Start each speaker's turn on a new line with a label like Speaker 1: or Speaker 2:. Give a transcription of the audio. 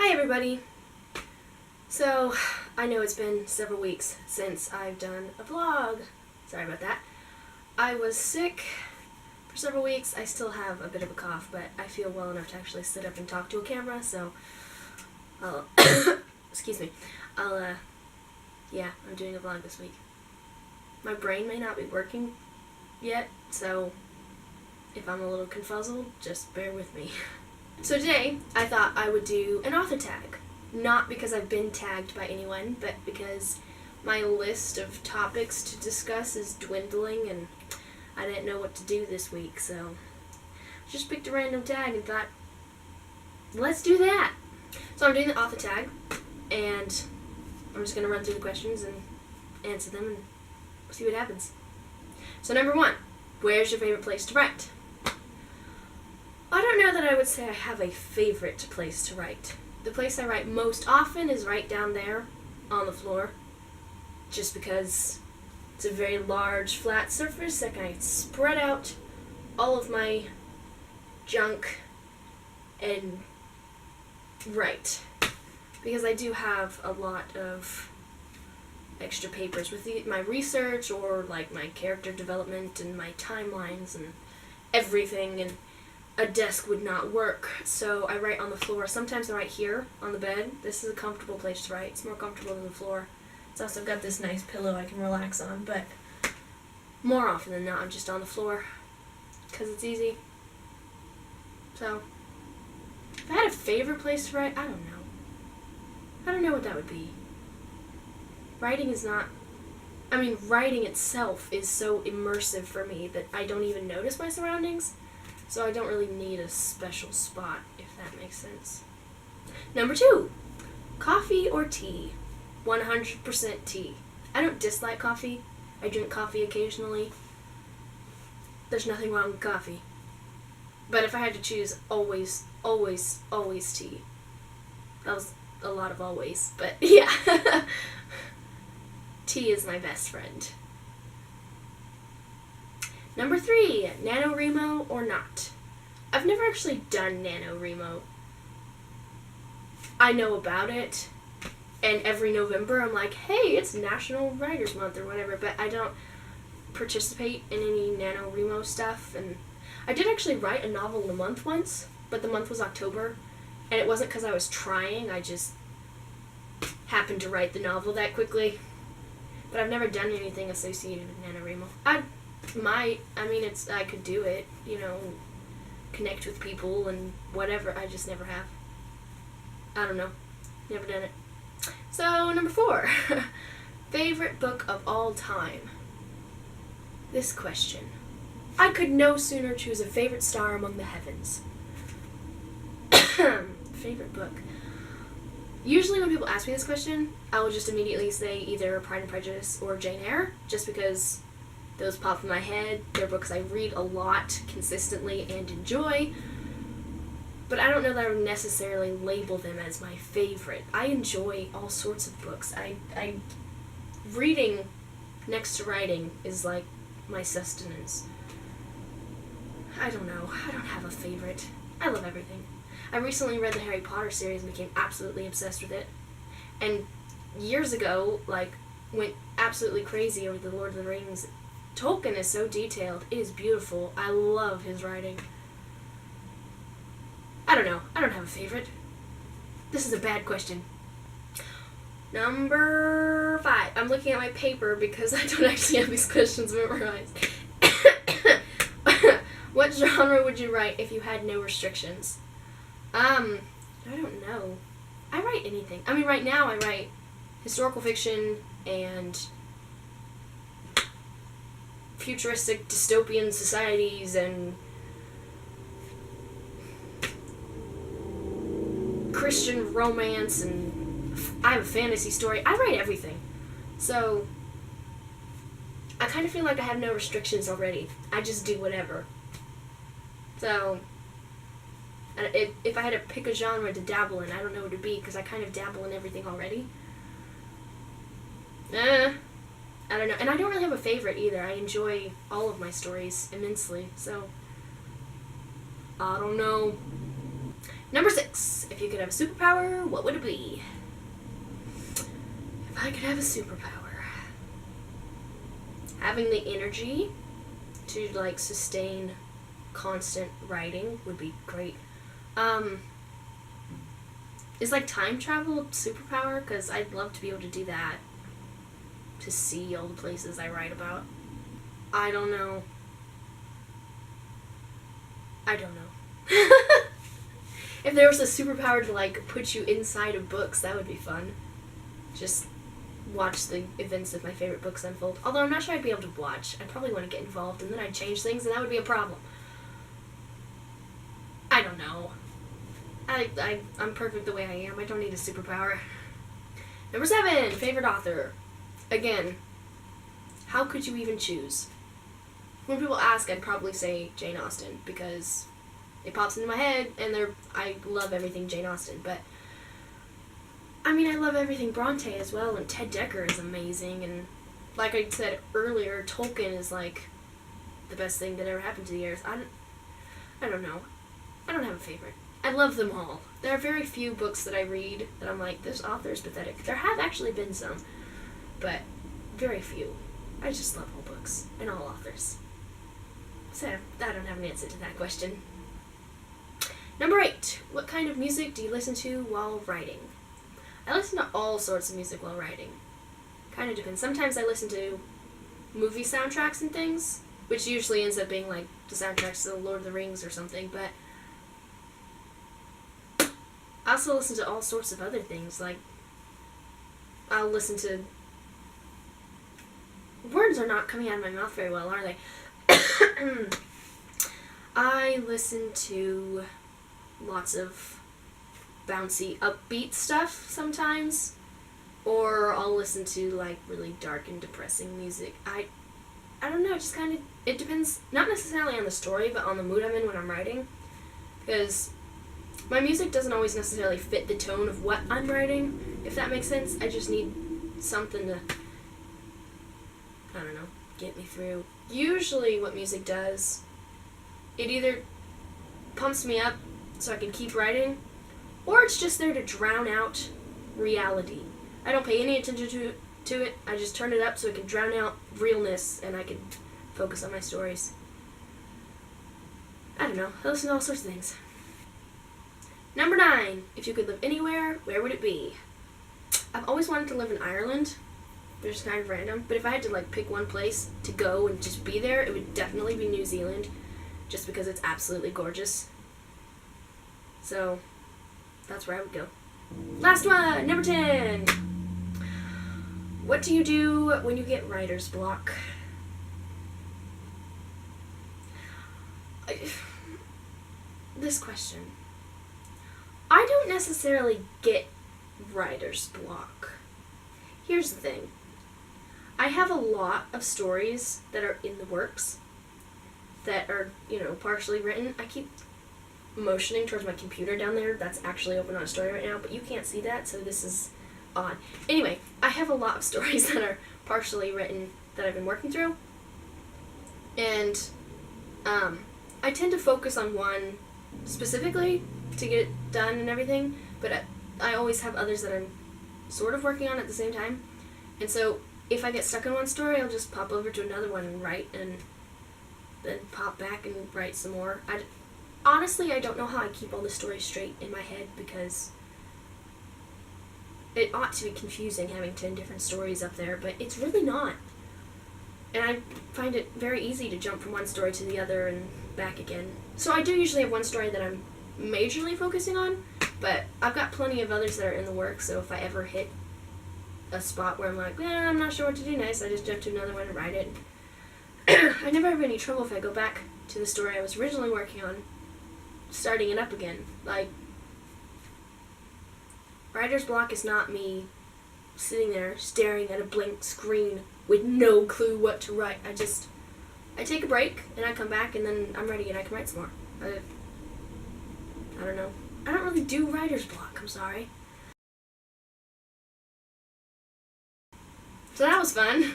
Speaker 1: Hi everybody! So, I know it's been several weeks since I've done a vlog. Sorry about that. I was sick for several weeks. I still have a bit of a cough, but I feel well enough to actually sit up and talk to a camera, so I'll excuse me. Yeah, I'm doing a vlog this week. My brain may not be working yet, so if I'm a little confuzzled, just bear with me. So today, I thought I would do an author tag. Not because I've been tagged by anyone, but because my list of topics to discuss is dwindling and I didn't know what to do this week, so I just picked a random tag and thought, let's do that! So I'm doing the author tag, and I'm just going to run through the questions and answer them and see what happens. So number 1, where's your favorite place to write? I don't know that I would say I have a favorite place to write. The place I write most often is right down there on the floor, just because it's a very large flat surface that I can spread out all of my junk and write. Because I do have a lot of extra papers with my research or like my character development and my timelines and everything, and a desk would not work, so I write on the floor. Sometimes I write here on the bed. This is a comfortable place to write. It's more comfortable than the floor. It's also got this nice pillow I can relax on, but more often than not I'm just on the floor because it's easy. So, if I had a favorite place to write, I don't know. I don't know what that would be. Writing itself is so immersive for me that I don't even notice my surroundings. So I don't really need a special spot, if that makes sense. Number 2, coffee or tea? 100% tea. I don't dislike coffee. I drink coffee occasionally. There's nothing wrong with coffee. But if I had to choose, always, always, always tea. That was a lot of always, but yeah. Tea is my best friend. Number 3, NaNoWriMo or not? I've never actually done NaNoWriMo. I know about it, and every November I'm like, hey, it's National Writers Month or whatever, but I don't participate in any NaNoWriMo stuff. And I did actually write a novel in a month once, but the month was October, and it wasn't because I was trying, I just happened to write the novel that quickly. But I've never done anything associated with NaNoWriMo. I could do it, connect with people and whatever. I just never have. I don't know. Never done it. So, number 4. Favorite book of all time? This question. I could no sooner choose a favorite star among the heavens. Favorite book. Usually when people ask me this question, I will just immediately say either Pride and Prejudice or Jane Eyre, just because those pop in my head. They're books I read a lot, consistently, and enjoy. But I don't know that I would necessarily label them as my favorite. I enjoy all sorts of books. Reading next to writing is like my sustenance. I don't know. I don't have a favorite. I love everything. I recently read the Harry Potter series and became absolutely obsessed with it. And years ago, went absolutely crazy over the Lord of the Rings. Tolkien is so detailed. It is beautiful. I love his writing. I don't know. I don't have a favorite. This is a bad question. Number 5. I'm looking at my paper because I don't actually have these questions memorized. What genre would you write if you had no restrictions? I don't know. I write anything. Right now I write historical fiction and futuristic dystopian societies and Christian romance, and I have a fantasy story. I write everything. So I kind of feel like I have no restrictions already. I just do whatever. So if I had to pick a genre to dabble in, I don't know what it would be, because I kind of dabble in everything already. I don't know. And I don't really have a favorite either. I enjoy all of my stories immensely, so I don't know. Number 6. If you could have a superpower, what would it be? If I could have a superpower, having the energy to like sustain constant writing would be great. Is like time travel a superpower? Because I'd love to be able to do that. To see all the places I write about. I don't know. If there was a superpower to like put you inside of books, that would be fun. Just watch the events of my favorite books unfold. Although I'm not sure I'd be able to watch. I'd probably want to get involved and then I'd change things and that would be a problem. I don't know. I'm perfect the way I am. I don't need a superpower. Number 7, favorite author. Again, how could you even choose? When people ask, I'd probably say Jane Austen because it pops into my head and I love everything Jane Austen, but I mean I love everything Bronte as well, and Ted Dekker is amazing, and like I said earlier, Tolkien is like the best thing that ever happened to the earth. I don't know. I don't have a favorite. I love them all. There are very few books that I read that I'm like, this author is pathetic. There have actually been some, but very few. I just love all books and all authors. So I don't have an answer to that question. Number 8. What kind of music do you listen to while writing? I listen to all sorts of music while writing. Kind of depends. Sometimes I listen to movie soundtracks and things, which usually ends up being like the soundtracks to the Lord of the Rings or something, but I also listen to all sorts of other things, like I'll listen to... Words are not coming out of my mouth very well, are they? I listen to lots of bouncy, upbeat stuff sometimes, or I'll listen to like really dark and depressing music. I don't know, it just kind of, it depends, not necessarily on the story, but on the mood I'm in when I'm writing, because my music doesn't always necessarily fit the tone of what I'm writing, if that makes sense. I just need something to, I don't know, get me through. Usually what music does, it either pumps me up so I can keep writing, or it's just there to drown out reality. I don't pay any attention to it. I just turn it up so it can drown out realness and I can focus on my stories. I don't know. I listen to all sorts of things. Number 9. If you could live anywhere, where would it be? I've always wanted to live in Ireland. They're just kind of random. But if I had to like pick one place to go and just be there, it would definitely be New Zealand. Just because it's absolutely gorgeous. So, that's where I would go. Last one, number 10. What do you do when you get writer's block? This question. I don't necessarily get writer's block. Here's the thing. I have a lot of stories that are in the works that are, partially written. I keep motioning towards my computer down there. That's actually open on a story right now, but you can't see that, so this is odd. Anyway, I have a lot of stories that are partially written that I've been working through, and I tend to focus on one specifically to get it done and everything, but I always have others that I'm sort of working on at the same time, and so if I get stuck in one story, I'll just pop over to another one and write, and then pop back and write some more. Honestly, I don't know how I keep all the stories straight in my head, because it ought to be confusing having 10 different stories up there, but it's really not. And I find it very easy to jump from one story to the other and back again. So I do usually have one story that I'm majorly focusing on, but I've got plenty of others that are in the works, so if I ever hit a spot where I'm like, I'm not sure what to do next, I just jump to another one and write it. I never have any trouble if I go back to the story I was originally working on, starting it up again. Like, writer's block is not me sitting there staring at a blank screen with no clue what to write. I take a break and I come back and then I'm ready and I can write some more. I don't know. I don't really do writer's block, I'm sorry. So that was fun.